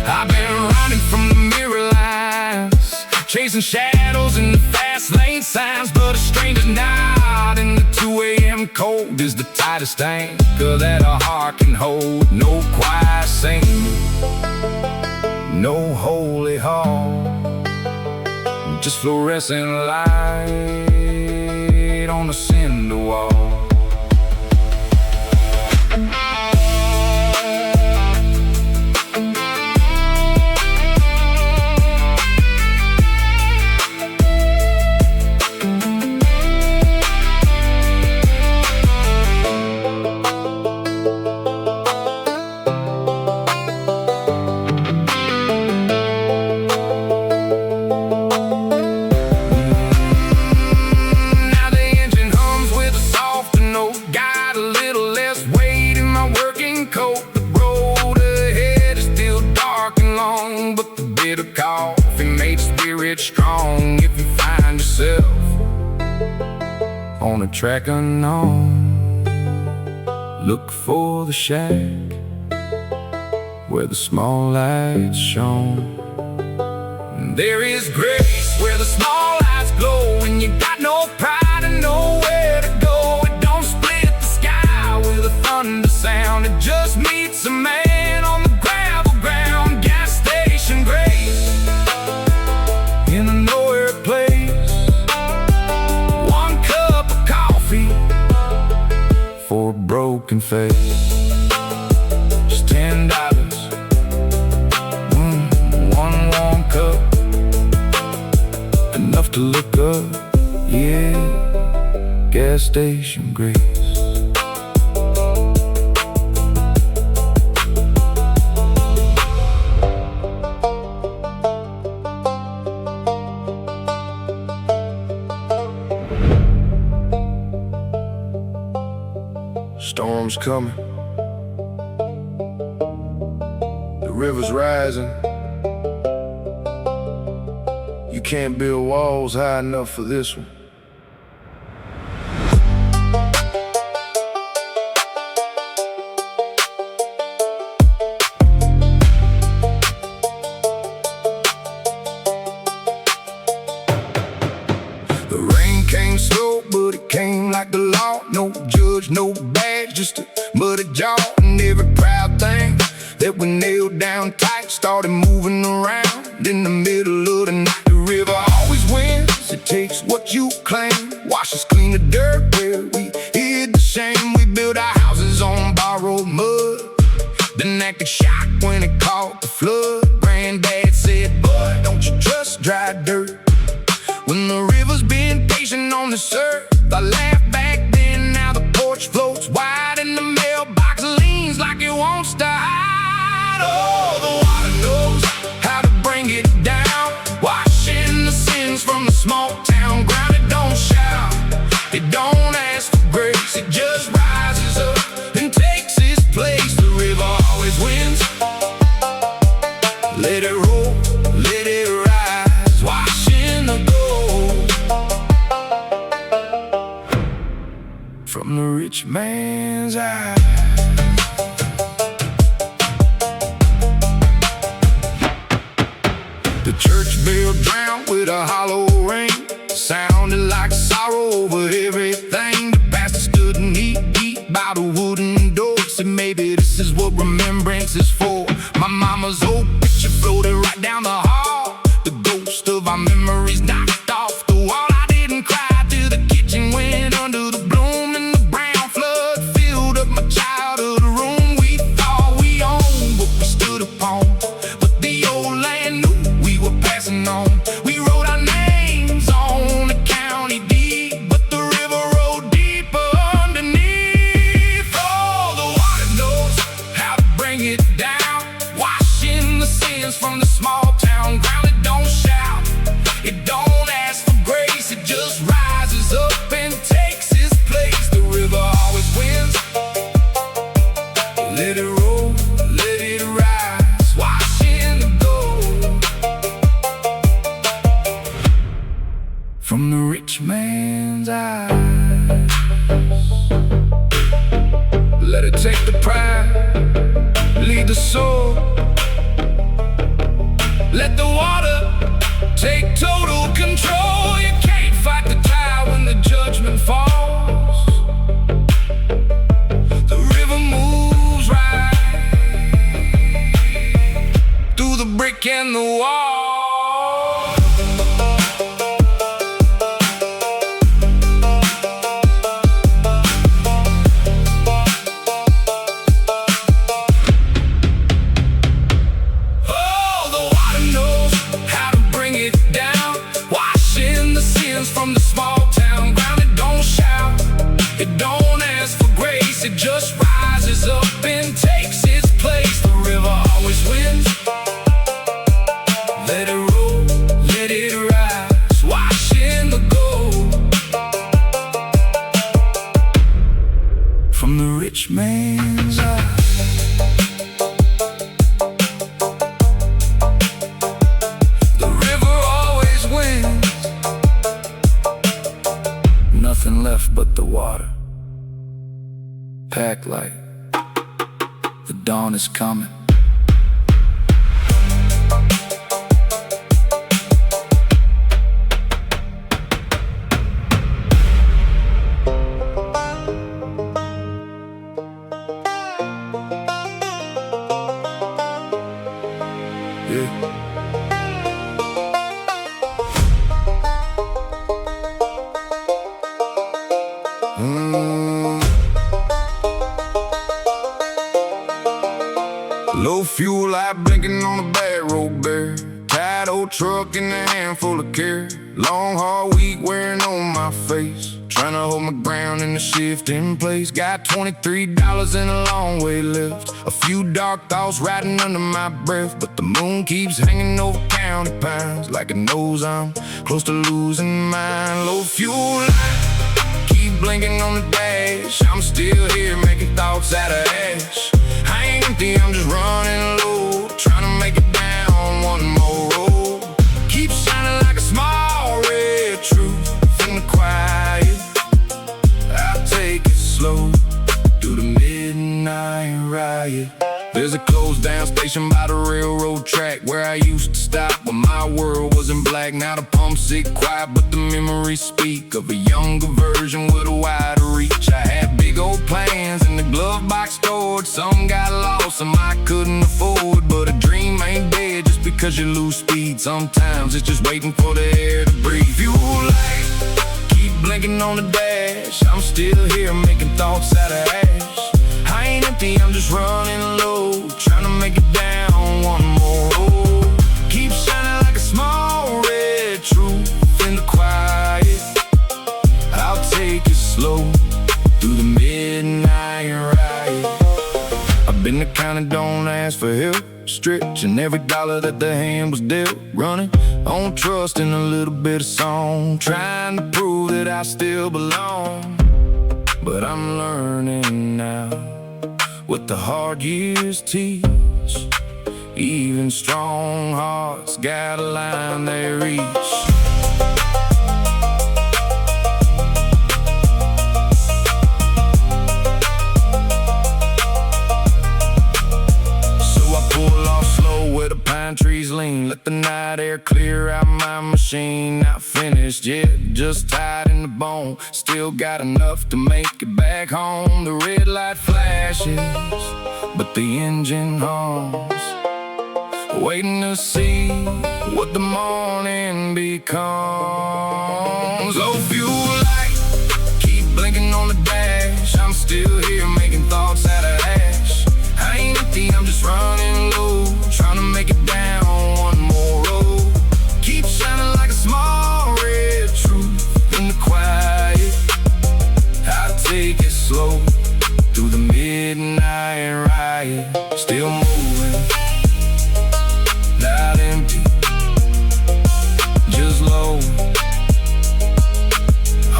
Speaker 1: I've been running from the mirror lines, chasing shadows in the fast lane signs, but a stranger's nod in the 2 a.m. cold is the tightest anchor that a heart can hold. No choir singing, no holy hall, just fluorescent light on the cinder wall. Coffee made spirit strong. If you find yourself on a track unknown, look for the shack where the small lights shone. There is grace where the small lights glow, when you got no pride and nowhere to go. It don't split the sky with a thunder sound. It just meets a man on the gravel ground. Gas station grace in a nowhere place. One cup of coffee for a broken face. Just $10, one warm cup, enough to look up, yeah. Gas station grace. Storm's coming, the river's rising. You can't build walls high enough for this one. The rain came slow, but it came like the law. No judge, no badge, just a muddy jaw. And every proud thing that we nailed down tight started moving around in the middle of the night. The river always wins, it takes what you claim. Washes clean the dirt where we hid the shame. We built our houses on borrowed mud, then acted shocked when it caught the flood. Granddad said, boy, don't you trust dry dirt. When the river's been patient on this earth, I laughed back then, now the porch floats wide and the mailbox leans like it wants to hide. Oh, the water knows how to bring it down, washing the sins from the small town ground. It don't ask for grace, it just rises up and takes its place. The river always wins. Let it roll, let it rise, washing the gold from the rich man's eyes. The church bell drowned with a hollow ring, sounded like sorrow over everything. The pastor stood knee-deep by the wooden door, said maybe this is what remembrance is for. My mama's old picture floated right down the hall, the ghost of our memories knocked off the wall. I didn't cry till the kitchen went under the bloom, and the brown flood filled up my childhood room. We thought we owned what we stood upon, but the old land knew we were passing on. We wrote our names on the county deed, but the river rolled deeper underneath. Oh, the water knows how to bring it down, washing the sins from the small town ground. It don't shout, it don't ask for grace, it just rises up and takes its place. The river always wins. Let it roll, let it rise, washing the gold from the rich man's eyes. Let it take the pride, lead the soul. Let the water take total control. You can't fight the tide when the judgment falls. The river moves right through the brick and the wall. From the small town ground, it don't shout, it don't ask for grace, it just rises up and takes its place. The river always wins. Let it roll, let it rise, washing the gold from the rich man's eyes. Nothing left but the water, packed light, the dawn is coming. Yeah. Low fuel light blinking on the bad road bare, tired old truck in a handful of care. Long hard week wearing on my face, trying to hold my ground in the shift in place. Got $23 and a long way left, a few dark thoughts riding under my breath. But the moon keeps hanging over county pines like it knows I'm close to losing mine. Low fuel light, keep blinking on the dash. I'm still here making thoughts out of ash. I ain't empty, I'm just running low, trying to make it down one more road. Keep shining like a small red truth in the quiet. I'll take it slow through the midnight riot. There's a closed down station by the railroad track where I used to stop when my world was in black. Now the pumps sit quiet, but the memories speak of a younger version with a wider reach. I had big old plans in the glove box stored, some got lost, some I couldn't afford. But a dream ain't dead just because you lose speed. Sometimes it's just waiting for the air to breathe. Fuel light, keep blinking on the dash. I'm still here making thoughts out of ash. I ain't empty, I'm just running low, trying to make it down one more road. Keep shining like a small red truth in the quiet. I'll take it slow through the midnight riot. I've been the kind that don't ask for help, stretching every dollar that the hand was dealt, running on trust and a little bit of song, trying to prove that I still belong. but I'm learning now what the hard years teach. Even strong hearts got a line they reach. Where the pine trees lean, let the night air clear out my machine. Not finished yet, just tied in the bone. Still got enough to make it back home. The red light flashes, but the engine hums, waiting to see what the morning becomes. Low fuel light, keep blinking on the dash. I'm still here making thoughts out of ash. I ain't empty, I'm just running low, trying to make it down one more road. Keep shining like a small red truth in the quiet. I take it slow through the midnight riot. Still moving, not empty, just low,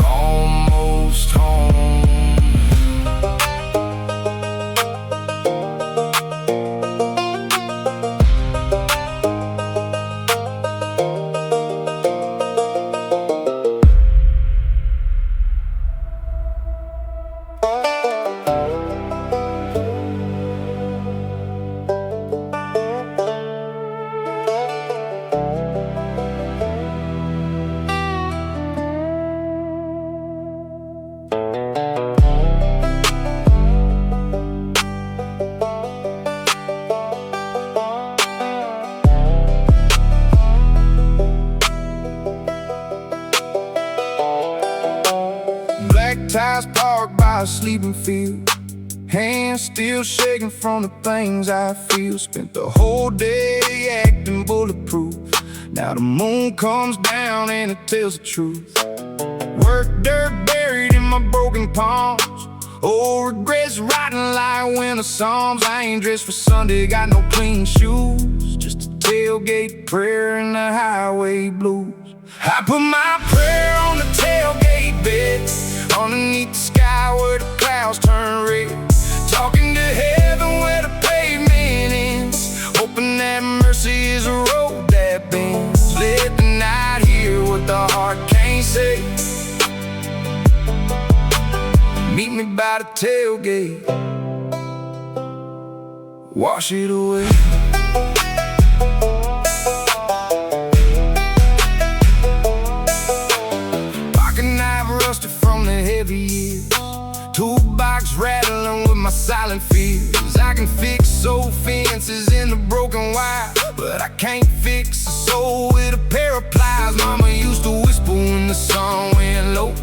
Speaker 1: almost home. Tires parked by a sleeping field, hands still shaking from the things I feel. Spent the whole day acting bulletproof. Now the moon comes down and it tells the truth. Work dirt buried in my broken palms. Old regrets writing like winter psalms. I ain't dressed for Sunday, got no clean shoes, just a tailgate prayer and the highway blues. I put my prayer on the tailgate bed, underneath the sky where the clouds turn red. Talking to heaven where the pavement ends, hoping that mercy is a road that bends. Let the night hear what the heart can't say. Meet me by the tailgate, wash it away. Heavy years, toolbox rattling with my silent fears. I can fix old fences in the broken wire, but I can't fix a soul with a pair of pliers. Mama used to whisper when the sun went low,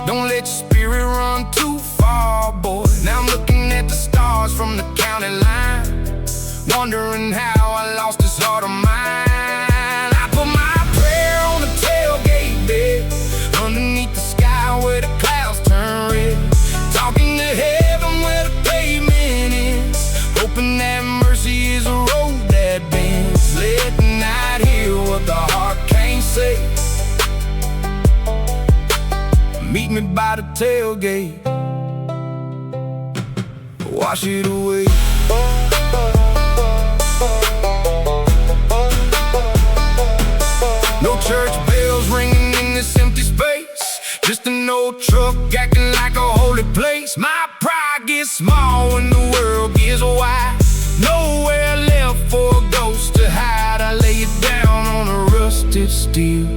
Speaker 1: don't let your spirit run too far, boy. Now I'm looking at the stars from the county line, wondering how I lost this heart of mine. I put my prayer on the tailgate bed, underneath the sky where the clouds turn red. Talking to heaven where the pavement ends, hoping that mercy is a road that bends. Let the night hear what the heart can't say. Meet me by the tailgate, wash it away. No church bells ringing in this empty space, just an old truck acting like a holy place. My pride gets small when the world gets wide, nowhere left for a ghost to hide. I lay it down on a rusted steel,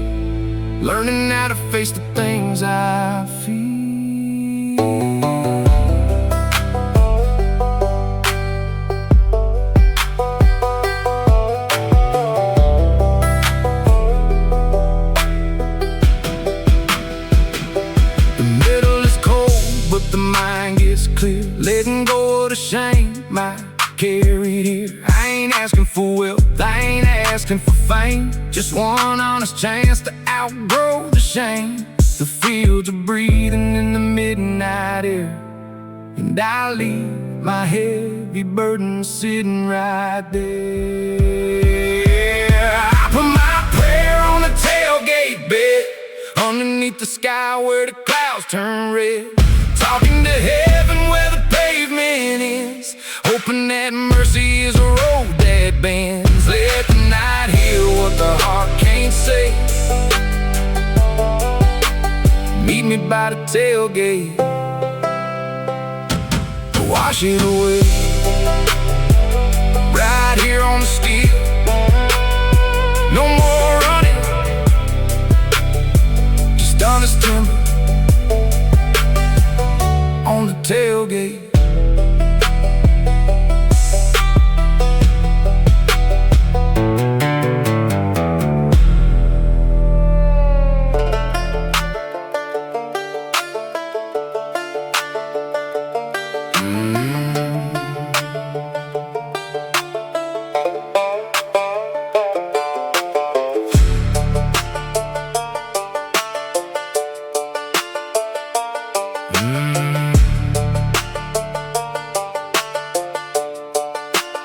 Speaker 1: learning how to face the things I feel. The mind gets clear, letting go of the shame I carried here. I ain't asking for wealth, I ain't asking for fame, just one honest chance to outgrow the shame. The fields are breathing in the midnight air, and I leave my heavy burden sitting right there. I put my prayer on the tailgate bed, underneath the sky where the clouds turn red. Talking by the tailgate, wash it away. Right here on the steel, no more running, just honest timber on the tailgate.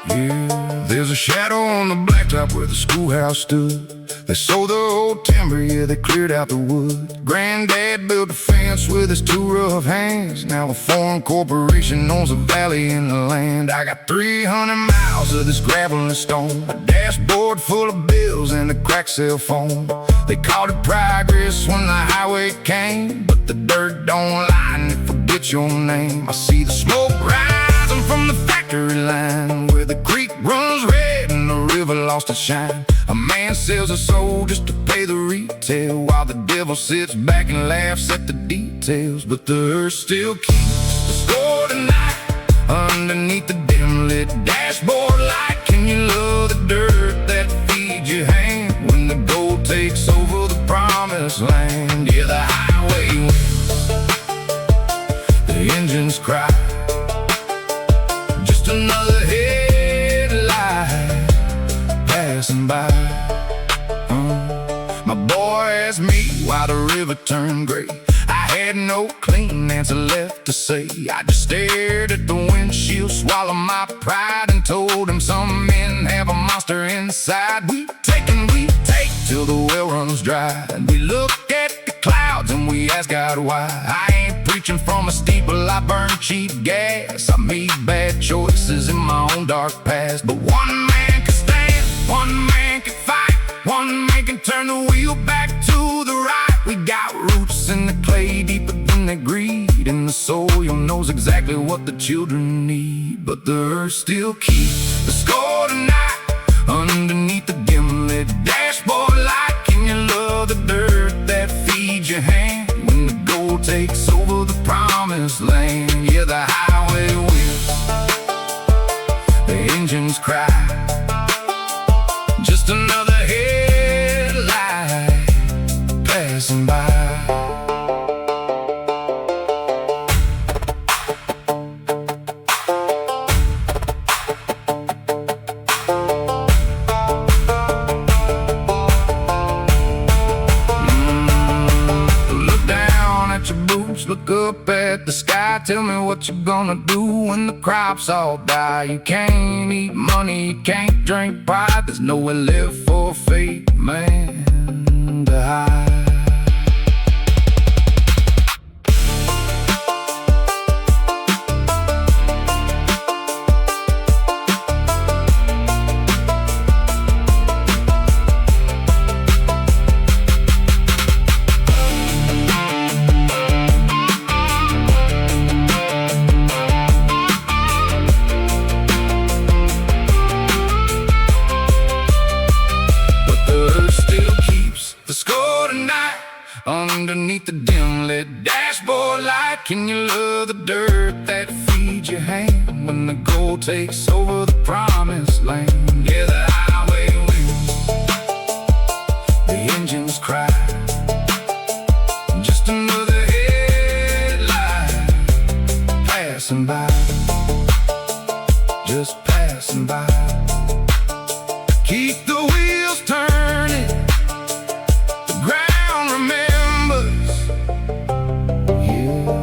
Speaker 1: Yeah, there's a shadow on the blacktop where the schoolhouse stood. They sold the old timber, yeah, they cleared out the wood. Granddad built a fence with his two rough hands. Now a foreign corporation owns a valley in the land. I got 300 miles of this gravel and stone, a dashboard full of bills and a cracked cell phone. They called it progress when the highway came, but the dirt don't lie and it forgets your name. I see the smoke rising from the factory line, where the creek runs red and the river lost its shine. A man sells his soul just to pay the retail, while the devil sits back and laughs at the details. But the earth still keeps the score tonight, underneath the dim lit dashboard light. Can you love the dirt that feeds your hand when the gold takes over the promised land? Yeah, the highway wins, the engines cry, just another headlight passing by. My boy asked me why the river turned gray. I had no clean answer left to say. I just stared at the windshield, swallowed my pride, and told him some men have a monster inside. We take and we take till the well runs dry, and we look at the clouds and we ask God why. I ain't preaching from a steeple, I burn cheap gas. I made bad choices in my own dark past, but one man can stand, one man can fight, one man can turn the wheel back to the right. We got roots in the clay deeper than the greed, in the soil knows exactly what the children need. But the earth still keeps the score tonight, underneath the dim lit dashboard light. Can you love the dirt that feeds your hand when the gold takes over the promised land? Yeah, the highway wins, the engines cry, just another headlight passing by. Look down at your boots, look up at the sky. Tell me what you're gonna do when the crops all die. You can't eat money, you can't drink pride. There's nowhere left for a fake man to hide. Underneath the dim lit dashboard light, can you love the dirt that feeds your hand when the gold takes over the promised land? Yeah, the highway wins, the engines cry, just another headlight passing by, just passing by. Keep the wheels turning, the ground remembers. Yeah.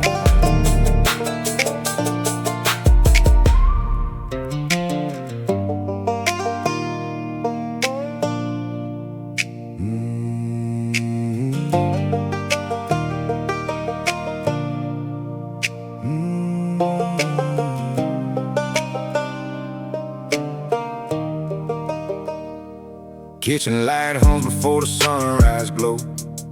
Speaker 1: Kitchen light hums before the sunrise glow.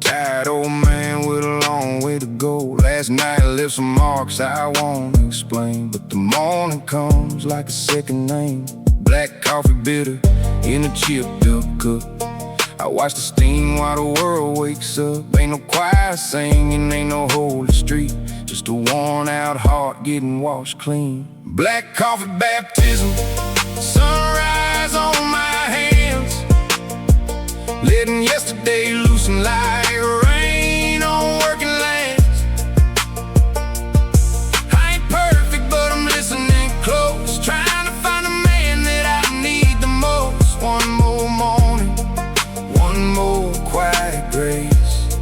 Speaker 1: Tired old man with a long way to go. last night left some marks I won't explain, but the morning comes like a second name. Black coffee bitter in a chipped up cup. I watch the steam while the world wakes up. Ain't no choir singing, ain't no holy street, just a worn out heart getting washed clean. Black coffee baptism, sunrise on my hands, letting yesterday loosen like rain on working lands. I ain't perfect, but I'm listening close, trying to find the man that I need the most. One more morning, one more quiet grace,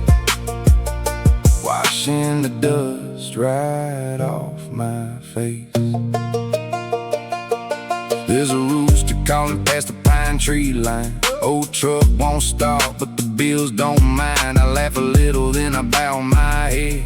Speaker 1: washing the dust right off my face. There's a rooster calling past the pine tree line. Old truck won't stop, but the bills don't mind. I laugh a little, then I bow my head.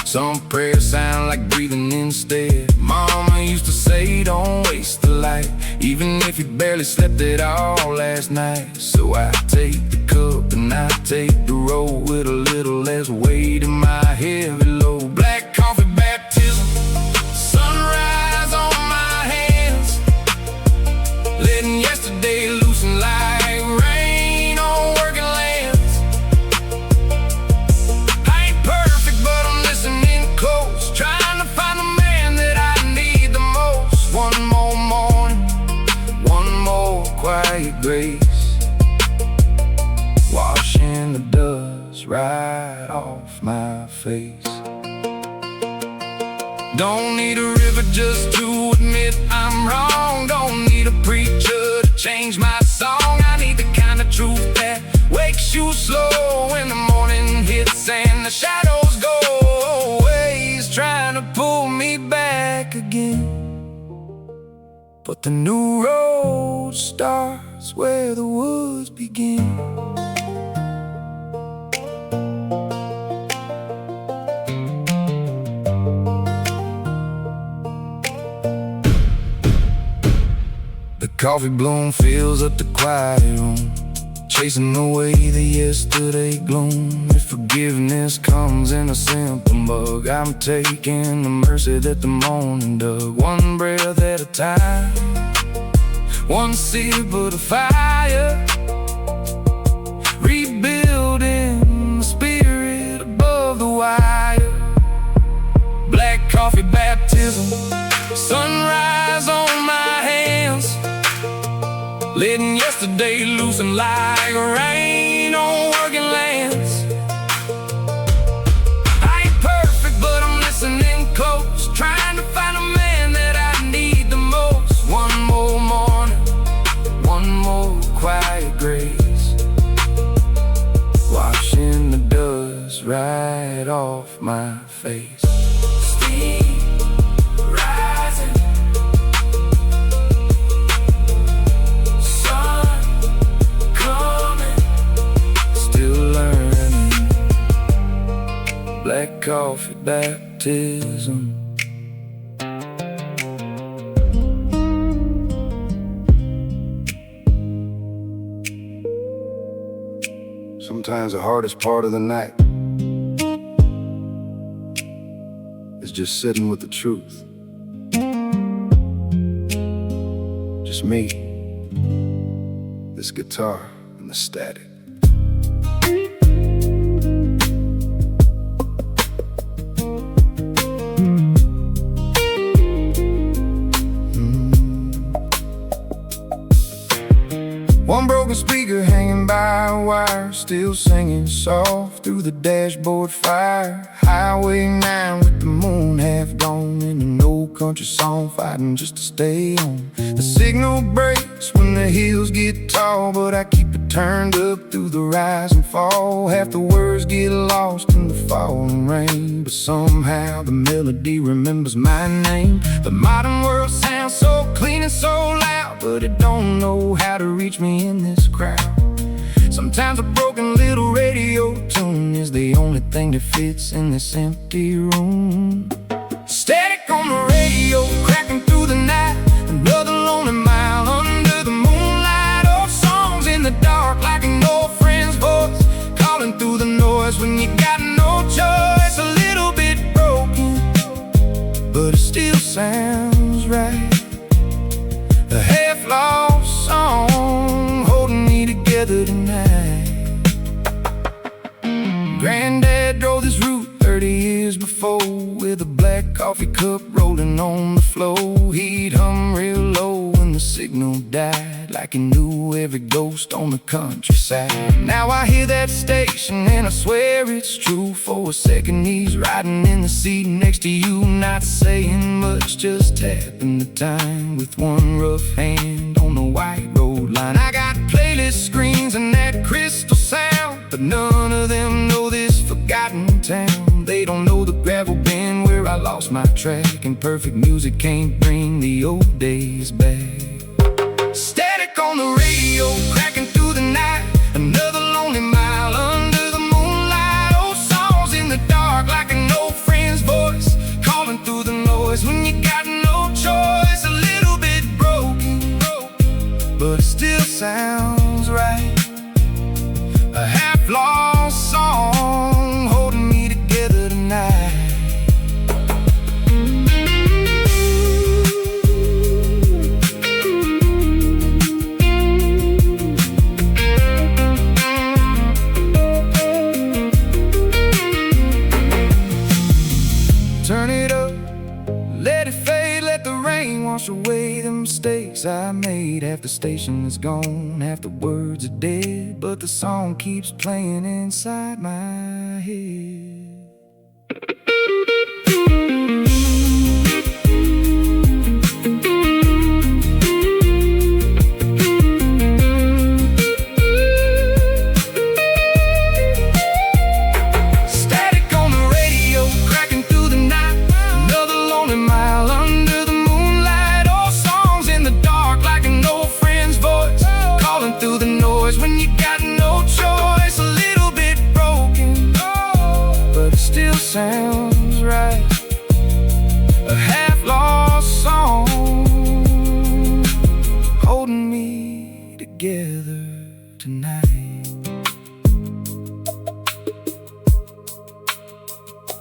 Speaker 1: Some prayers sound like breathing instead. Mama used to say, don't waste the light, even if you barely slept at all last night. So I take the cup and I take the road with a little less weight in my heavy load. Black coffee baptism, sunrise on my hands, letting yesterday loosen like rain on working lands. I ain't perfect, but I'm listening close, trying to find the man that I need the most. One more morning, one more quiet grace, washing the dust right off my face. Don't need a river just to admit I'm wrong. Don't need a preacher to change my song. I need the kind of truth that wakes you slow when the morning hits and the shadows go away. He's trying to pull me back again, but the new road starts where the woods begin. The coffee bloom fills up the quiet room, chasing away the yesterday gloom. If forgiveness comes in a simple mug, I'm taking the mercy that the morning dug. One breath at a time, one sip of the fire, rebuilding the spirit above the wire. Black coffee baptism, sunrise on my hands, letting yesterday loosen like rain on working lands. I ain't perfect, but I'm listening close, trying to find a man that I need the most. One more morning, one more quiet grace, washing the dust right off my face. Steam rising, black coffee baptism. Sometimes the hardest part of the night is just sitting with the truth. Just me, this guitar, and the static. One broken speaker hanging by a wire, still singing soft through the dashboard fire. Highway 9 with the moon half gone, in an old country song, fighting just to stay on. The signal breaks when the hills get tall, but I keep it turned up through the rise and fall. Half the words get lost in the falling rain, but somehow the melody remembers my name. The modern world sounds so clean and so loud, but it don't know how to reach me in this crowd. Sometimes a broken little radio tune is the only thing that fits in this empty room. Static on the radio, cracking through the night, another lonely mile under the moonlight. Old songs in the dark like an old friend's voice, calling through the noise when you got no choice. A little bit broke, but it still sounds right. A half-lost song holding me together tonight. Granddad drove this route 30 years before, with a black coffee cup rolling on the floor. He'd hum real low when the signal died, like he knew every ghost on the countryside. Now I hear that station and I swear it's true. For a second he's riding in the seat next to you, not saying much, just tapping the time with one rough hand on the white road line. I got playlist screens and that crystal sound, but none of them know this forgotten town. They don't know the gravel bend where I lost my track, and perfect music can't bring the old days back. Static on the radio, cracking through the night. Another lonely mile under the moonlight. Old songs in the dark, like an old friend's voice, calling through the noise when you got no choice. A little bit broken, but it still sounds right. A half-lost song holding me together tonight. Turn it up, let it fade, let the rain wash away the mistakes I made. Half the station is gone, half the words are dead, but the song keeps playing inside my head. Sounds right. A half-lost song holding me together tonight.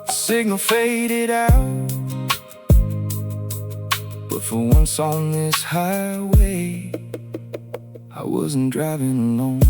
Speaker 1: Signal faded out, but for once on this highway I wasn't driving alone.